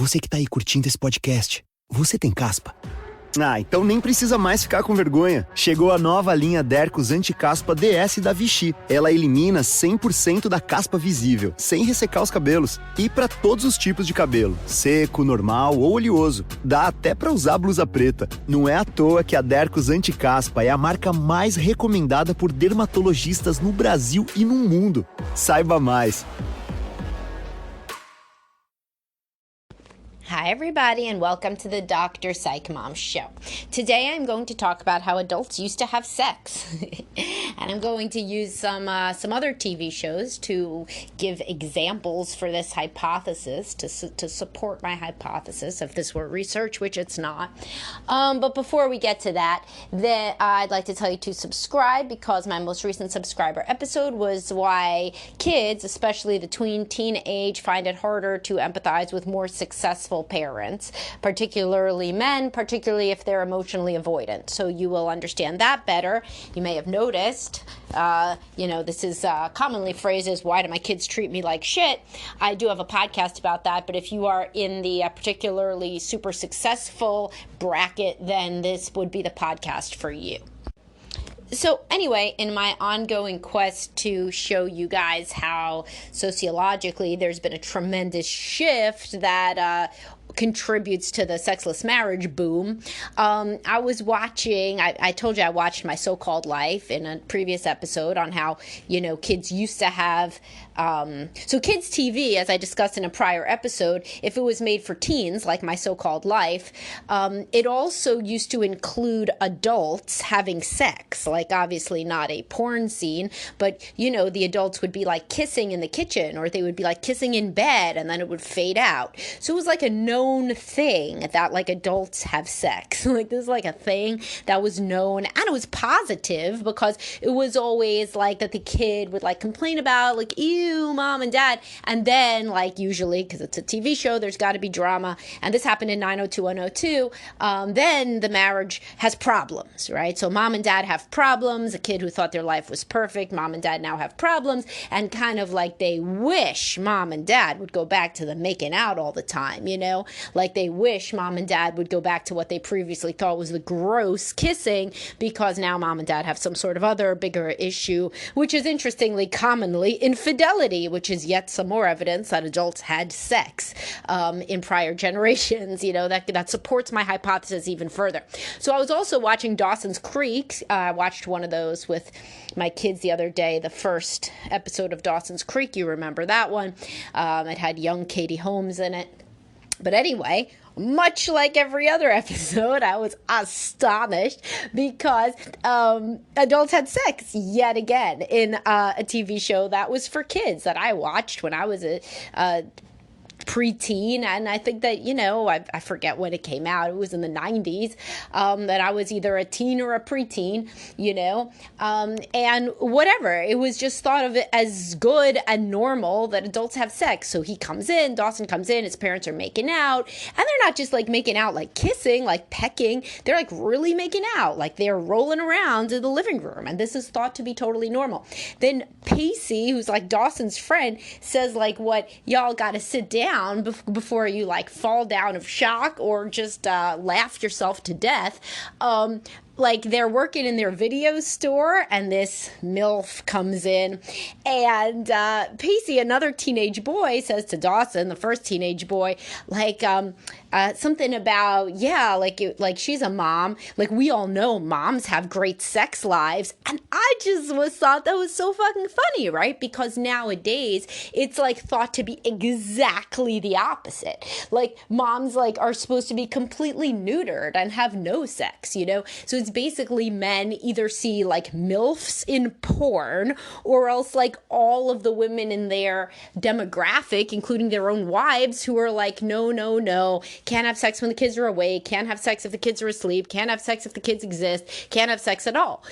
Você que tá aí curtindo esse podcast, você tem caspa? Ah, então nem precisa mais ficar com vergonha. Chegou a nova linha Dercos Anti-Caspa DS da Vichy. Ela elimina 100% da caspa visível, sem ressecar os cabelos. E para todos os tipos de cabelo, seco, normal ou oleoso. Dá até para usar blusa preta. Não é à toa que a Dercos Anti-Caspa é a marca mais recomendada por dermatologistas no Brasil e no mundo. Saiba mais. Hi everybody and welcome to the Dr. Psych Mom Show. Today I'm going to talk about how adults used to have sex. And I'm going to use some other TV shows to give examples for this hypothesis, to support my hypothesis if this were research, which it's not. But before we get to that, I'd like to tell you to subscribe because my most recent subscriber episode was why kids, especially the teen age, find it harder to empathize with more successful parents, particularly men, particularly if they're emotionally avoidant. So you will understand that better. You may have noticed, this is commonly phrased as, why do my kids treat me like shit? I do have a podcast about that, but if you are in the particularly super successful bracket, then this would be the podcast for you. So anyway, in my ongoing quest to show you guys how sociologically there's been a tremendous shift that contributes to the sexless marriage boom, I was watching, I told you I watched My So-Called Life in a previous episode on how, kids used to have, so kids TV, as I discussed in a prior episode, if it was made for teens, like My So-Called Life, it also used to include adults having sex, like obviously not a porn scene, but, the adults would be like kissing in the kitchen, or they would be like kissing in bed, and then it would fade out. So it was like a known thing that like adults have sex. Like this is like a thing that was known, and it was positive because it was always like that the kid would like complain about like, ew, mom and dad, and then like usually because it's a TV show, there's got to be drama, and this happened in 90210. Then the marriage has problems, right? So mom and dad have problems. A kid who thought their life was perfect, mom and dad now have problems, and kind of like they wish mom and dad would go back to the making out all the time, like they wish mom and dad would go back to what they previously thought was the gross kissing, because now mom and dad have some sort of other bigger issue, which is interestingly commonly infidelity, which is yet some more evidence that adults had sex in prior generations, that supports my hypothesis even further. So I was also watching Dawson's Creek. I watched one of those with my kids the other day, the first episode of Dawson's Creek. You remember that one. It had young Katie Holmes in it. But anyway, much like every other episode, I was astonished because adults had sex yet again in a TV show that was for kids that I watched when I was a preteen, and I think that, I forget when it came out. It was in the 90s, that I was either a teen or a preteen, and whatever. It was just thought of it as good and normal that adults have sex. So Dawson comes in, his parents are making out, and they're not just like making out like kissing, like pecking. They're like really making out, like they're rolling around in the living room, and this is thought to be totally normal. Then Pacey, who's like Dawson's friend, says like, what, y'all gotta sit down before you like fall down of shock or just laugh yourself to death. Like they're working in their video store and this MILF comes in, and Pacey, another teenage boy, says to Dawson, the first teenage boy, like something about, like she's a mom. Like we all know moms have great sex lives. And I just thought that was so fucking funny, right? Because nowadays it's like thought to be exactly the opposite. Like moms like are supposed to be completely neutered and have no sex, So it's basically men either see like MILFs in porn, or else like all of the women in their demographic, including their own wives, who are like, no, can't have sex when the kids are awake, can't have sex if the kids are asleep, can't have sex if the kids exist, can't have sex at all,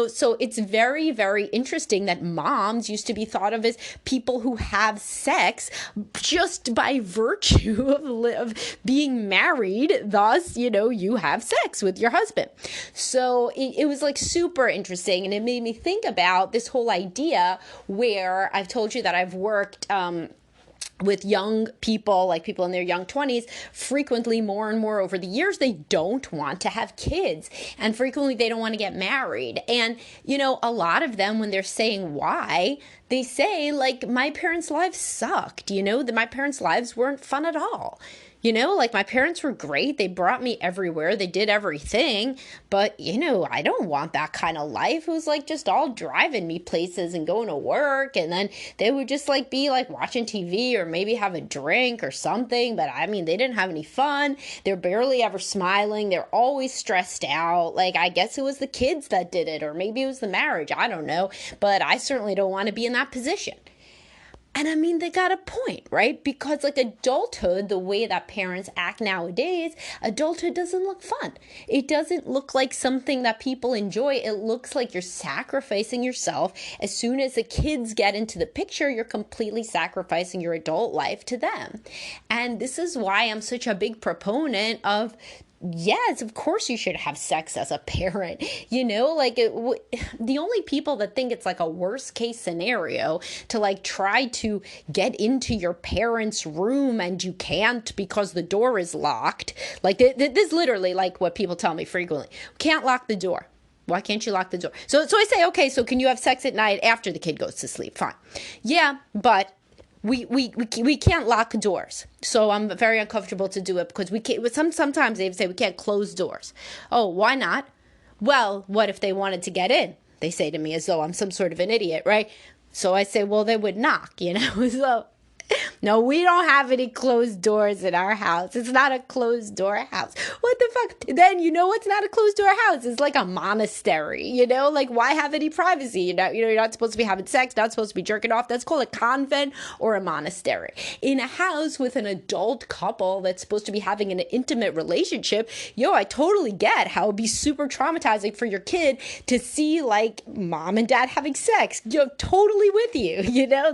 So it's very, very interesting that moms used to be thought of as people who have sex just by virtue of being married. Thus, you have sex with your husband. So it was like super interesting, and it made me think about this whole idea where I've told you that I've worked with young people, like people in their young 20s, frequently more and more over the years, they don't want to have kids. And frequently they don't want to get married. And, a lot of them, when they're saying why, they say, like, my parents' lives sucked, that my parents' lives weren't fun at all. Like my parents were great. They brought me everywhere. They did everything. But, I don't want that kind of life. It was like just all driving me places and going to work. And then they would just like be like watching TV or maybe have a drink or something. But I mean, they didn't have any fun. They're barely ever smiling. They're always stressed out. Like, I guess it was the kids that did it, or maybe it was the marriage. I don't know. But I certainly don't want to be in that position. And I mean, they got a point, right? Because like adulthood, the way that parents act nowadays, adulthood doesn't look fun. It doesn't look like something that people enjoy. It looks like you're sacrificing yourself. As soon as the kids get into the picture, you're completely sacrificing your adult life to them. And this is why I'm such a big proponent of, yes, of course you should have sex as a parent. The only people that think it's like a worst case scenario to like try to get into your parents' room and you can't because the door is locked. Like this is literally like what people tell me frequently. Can't lock the door. Why can't you lock the door? So I say, okay, so can you have sex at night after the kid goes to sleep? Fine. Yeah, but we can't lock doors. So I'm very uncomfortable to do it because we can't. Sometimes they say we can't close doors. Oh, why not? Well, what if they wanted to get in? They say to me as though I'm some sort of an idiot, right? So I say, well, they would knock, So no, we don't have any closed doors in our house. It's not a closed door house. What the fuck? Then what's not a closed door house? It's like a monastery, Like, why have any privacy? You're not supposed to be having sex, not supposed to be jerking off. That's called a convent or a monastery. In a house with an adult couple that's supposed to be having an intimate relationship, I totally get how it'd be super traumatizing for your kid to see like mom and dad having sex. Totally with you,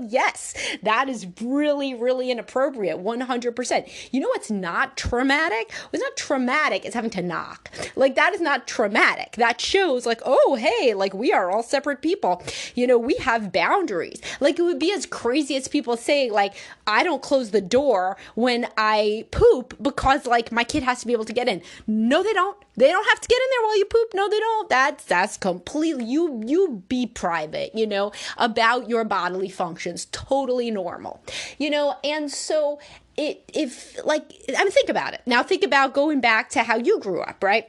Yes, that is really, really inappropriate, 100%. What's not traumatic? What's not traumatic is having to knock. Like, that is not traumatic. That shows, like, oh, hey, like, we are all separate people. We have boundaries. Like, it would be as crazy as people saying, like, I don't close the door when I poop because, like, my kid has to be able to get in. No, they don't. They don't have to get in there while you poop. No, they don't. That's completely, you be private, about your bodily functions. Totally normal, and so think about it. Now think about going back to how you grew up, right?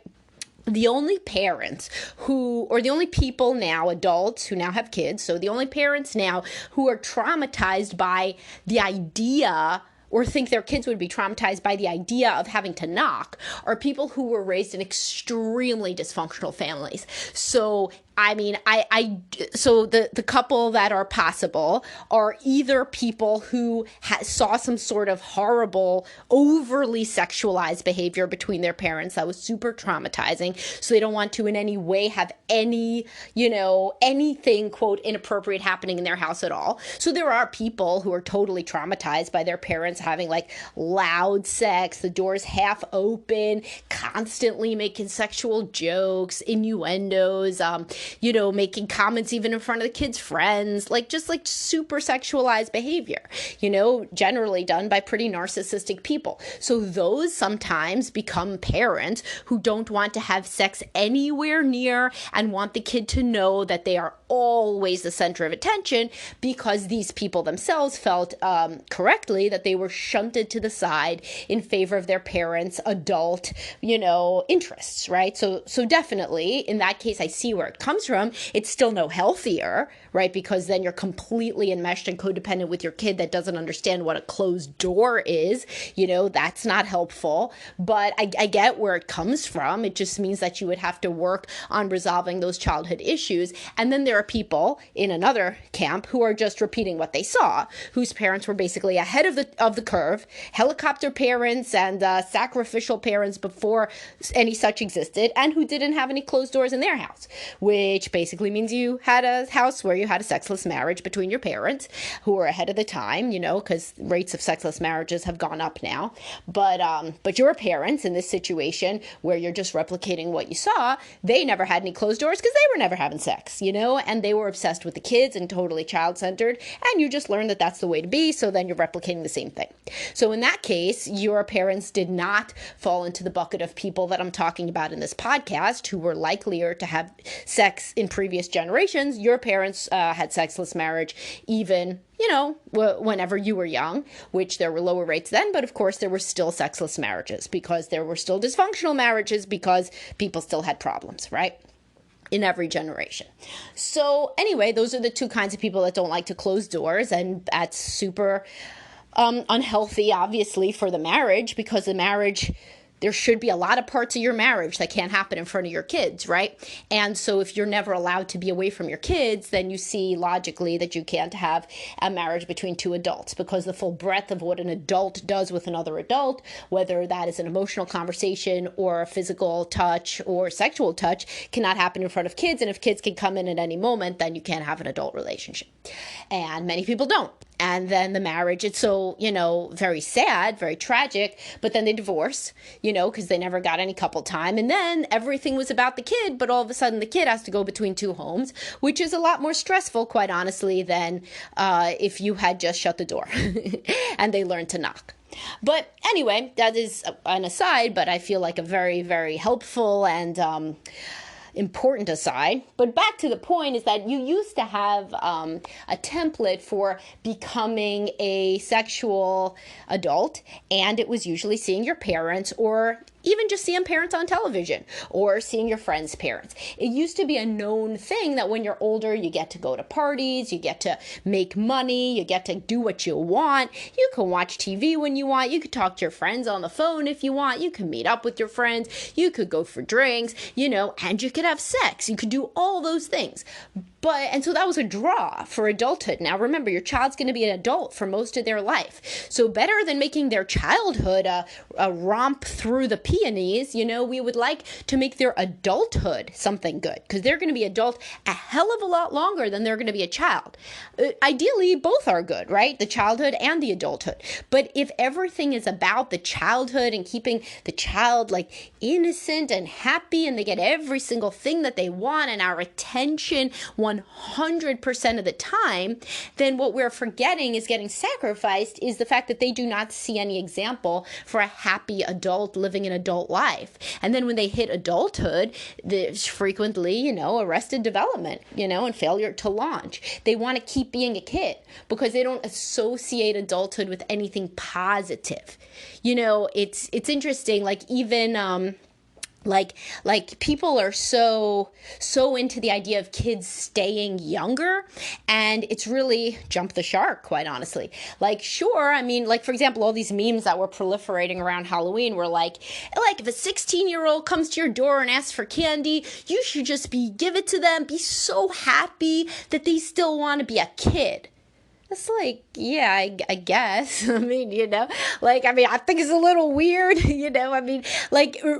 The only parents or the only people now, adults who now have kids, so the only parents now who are traumatized by the idea or think their kids would be traumatized by the idea of having to knock are people who were raised in extremely dysfunctional families. So so the couple that are possible are either people who saw some sort of horrible, overly sexualized behavior between their parents that was super traumatizing. So they don't want to in any way have any, anything, quote, inappropriate happening in their house at all. So there are people who are totally traumatized by their parents having like loud sex, the doors half open, constantly making sexual jokes, innuendos, making comments even in front of the kids' friends, just super sexualized behavior, generally done by pretty narcissistic people. So those sometimes become parents who don't want to have sex anywhere near and want the kid to know that they are always the center of attention because these people themselves felt correctly that they were shunted to the side in favor of their parents' adult, interests, right? So definitely in that case, I see where it comes from. It's still no healthier, right? Because then you're completely enmeshed and codependent with your kid that doesn't understand what a closed door is. That's not helpful. But I get where it comes from. It just means that you would have to work on resolving those childhood issues. And then there are people in another camp who are just repeating what they saw, whose parents were basically ahead of the curve, helicopter parents and sacrificial parents before any such existed, and who didn't have any closed doors in their house, which basically means you had a house where you had a sexless marriage between your parents who were ahead of the time, because rates of sexless marriages have gone up now. But your parents in this situation where you're just replicating what you saw, they never had any closed doors because they were never having sex, and they were obsessed with the kids and totally child-centered, and you just learned that that's the way to be, so then you're replicating the same thing. So in that case, your parents did not fall into the bucket of people that I'm talking about in this podcast who were likelier to have sex in previous generations. Your parents had sexless marriage even, whenever you were young, which there were lower rates then, but of course there were still sexless marriages because there were still dysfunctional marriages because people still had problems, right? In every generation. So anyway, those are the two kinds of people that don't like to close doors, and that's super unhealthy, obviously, for the marriage, because the marriage, there should be a lot of parts of your marriage that can't happen in front of your kids, right? And so if you're never allowed to be away from your kids, then you see logically that you can't have a marriage between two adults, because the full breadth of what an adult does with another adult, whether that is an emotional conversation or a physical touch or sexual touch, cannot happen in front of kids. And if kids can come in at any moment, then you can't have an adult relationship. And many people don't. And then the marriage, it's so, very sad, very tragic, but then they divorce, because they never got any couple time. And then everything was about the kid, but all of a sudden the kid has to go between two homes, which is a lot more stressful, quite honestly, than if you had just shut the door and they learned to knock. But anyway, that is an aside, but I feel like a very, very helpful and important aside. But back to the point is that you used to have a template for becoming a sexual adult, and it was usually seeing your parents, or even just seeing parents on television, or seeing your friends' parents. It used to be a known thing that when you're older, you get to go to parties, you get to make money, you get to do what you want. You can watch TV when you want. You could talk to your friends on the phone if you want. You can meet up with your friends. You could go for drinks, and you could have sex. You could do all those things. And so that was a draw for adulthood. Now, remember, your child's going to be an adult for most of their life. So better than making their childhood a romp through the peonies, we would like to make their adulthood something good, because they're going to be adult a hell of a lot longer than they're going to be a child. Ideally, both are good, right? The childhood and the adulthood. But if everything is about the childhood and keeping the child like innocent and happy, and they get every single thing that they want and our attention 100% of the time, then what we're forgetting is getting sacrificed is the fact that they do not see any example for a happy adult living an adult life. And then when they hit adulthood, there's frequently, arrested development, and failure to launch. They want to keep being a kid because they don't associate adulthood with anything positive. It's interesting, like even like people are so into the idea of kids staying younger, and it's really jumped the shark, quite honestly. Like, sure, for example, all these memes that were proliferating around Halloween were like if a 16-year-old comes to your door and asks for candy, you should just give it to them, be so happy that they still want to be a kid. It's like, yeah, I guess. I think it's a little weird,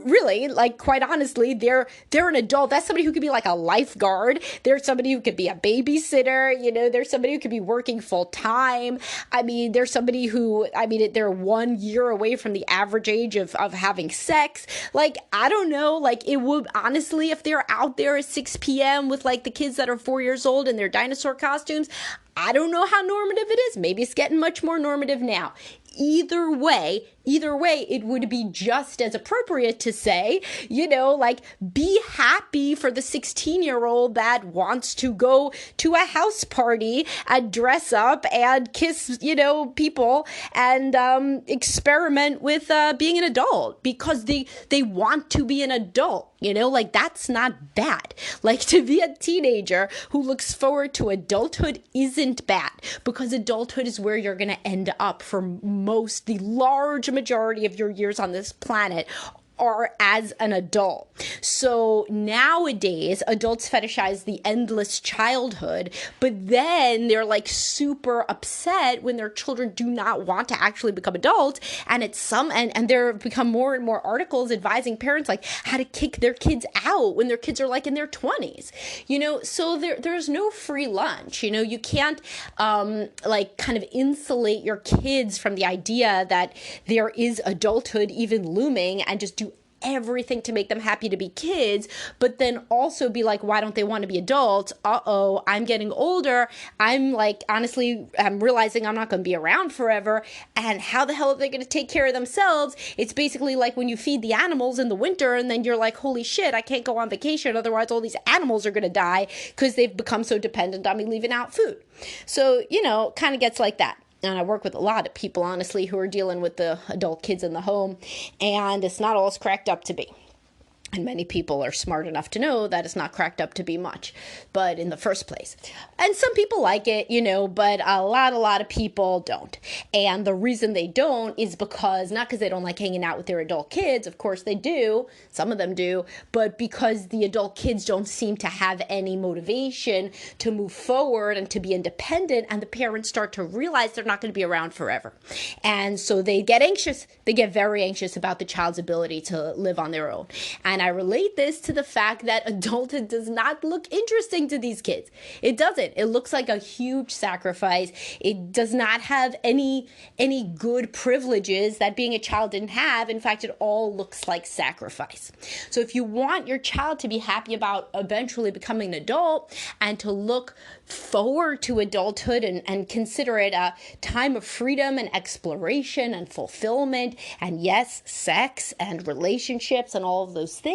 really, quite honestly, they're an adult. That's somebody who could be like a lifeguard. There's somebody who could be a babysitter, there's somebody who could be working full time. There's somebody who, they're 1 year away from the average age of having sex. I don't know, it would, honestly, if they're out there at 6 p.m. with the kids that are 4 years old in their dinosaur costumes, I don't know how normative it is. Maybe it's getting much more normative now. Either way, it would be just as appropriate to say, be happy for the 16-year-old that wants to go to a house party and dress up and kiss, people and experiment with being an adult because they want to be an adult. That's not bad. To be a teenager who looks forward to adulthood isn't bad, because adulthood is where you're going to end up for the large majority of your years on this planet are as an adult. So nowadays, adults fetishize the endless childhood, but then they're super upset when their children do not want to actually become adults. And and there become more and more articles advising parents how to kick their kids out when their kids are in their 20s. So there's no free lunch. You can't kind of insulate your kids from the idea that there is adulthood even looming and just do everything to make them happy to be kids, but then also be like, why don't they want to be adults? I'm getting older. I'm like, honestly, I'm realizing I'm not going to be around forever. And how the hell are they going to take care of themselves? It's basically like when you feed the animals in the winter and then you're like, holy shit, I can't go on vacation. Otherwise, all these animals are going to die because they've become so dependent on me leaving out food. So, kind of gets like that. And I work with a lot of people, honestly, who are dealing with the adult kids in the home, and it's not all it's cracked up to be. And many people are smart enough to know that it's not cracked up to be much, but in the first place. And some people like it, but a lot of people don't. And the reason they don't is not because they don't like hanging out with their adult kids. Of course they do. Some of them do. But because the adult kids don't seem to have any motivation to move forward and to be independent. And the parents start to realize they're not going to be around forever. And so they get anxious. They get very anxious about the child's ability to live on their own. And I relate this to the fact that adulthood does not look interesting to these kids. It doesn't. It looks like a huge sacrifice. It does not have any good privileges that being a child didn't have. In fact, it all looks like sacrifice. So if you want your child to be happy about eventually becoming an adult and to look forward to adulthood and consider it a time of freedom and exploration and fulfillment and yes, sex and relationships and all of those things,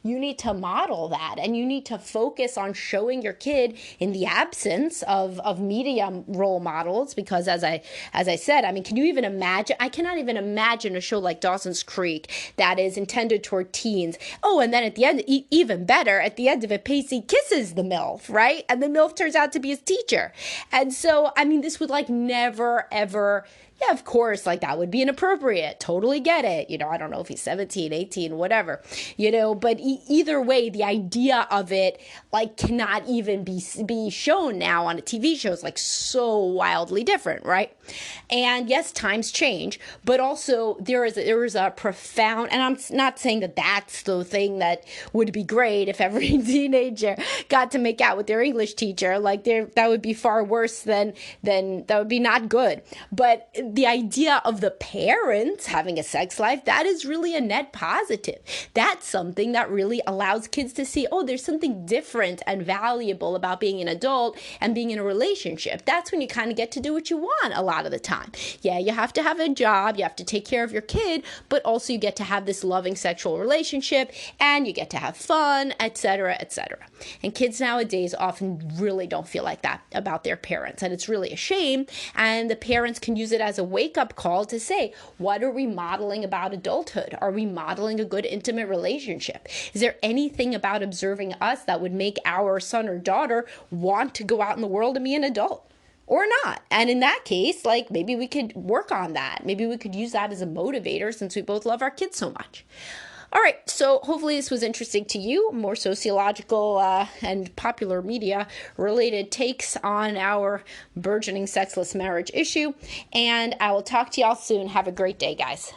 you need to model that, and you need to focus on showing your kid in the absence of media role models, because as I said, I mean, can you even imagine? I cannot even imagine a show like Dawson's Creek that is intended toward teens. Oh, and then at the end, even better, at the end of it, Pacey kisses the MILF, right? And the MILF turns out to be his teacher. And so, I mean, this would like never, ever, yeah, of course, like that would be inappropriate. Totally get it. I don't know if he's 17, 18, whatever, but either way, the idea of it like cannot even be shown now on a TV show. It's like so wildly different, right? And yes, times change, but also there is a profound, and I'm not saying that that's the thing that would be great if every teenager got to make out with their English teacher. Like that would be far worse than that would be not good. But the idea of the parents having a sex life, that is really a net positive. That's something that really allows kids to see, oh, there's something different and valuable about being an adult and being in a relationship. That's when you kind of get to do what you want a lot of the time. Yeah, you have to have a job, you have to take care of your kid, but also you get to have this loving sexual relationship and you get to have fun, etc., etc. And kids nowadays often really don't feel like that about their parents, and it's really a shame. And the parents can use it as a wake-up call to say, what are we modeling about adulthood? Are we modeling a good intimate relationship? Is there anything about observing us that would make our son or daughter want to go out in the world and be an adult? Or not. And in that case, like maybe we could work on that. Maybe we could use that as a motivator since we both love our kids so much. All right, so hopefully this was interesting to you. More sociological and popular media related takes on our burgeoning sexless marriage issue. And I will talk to y'all soon. Have a great day, guys.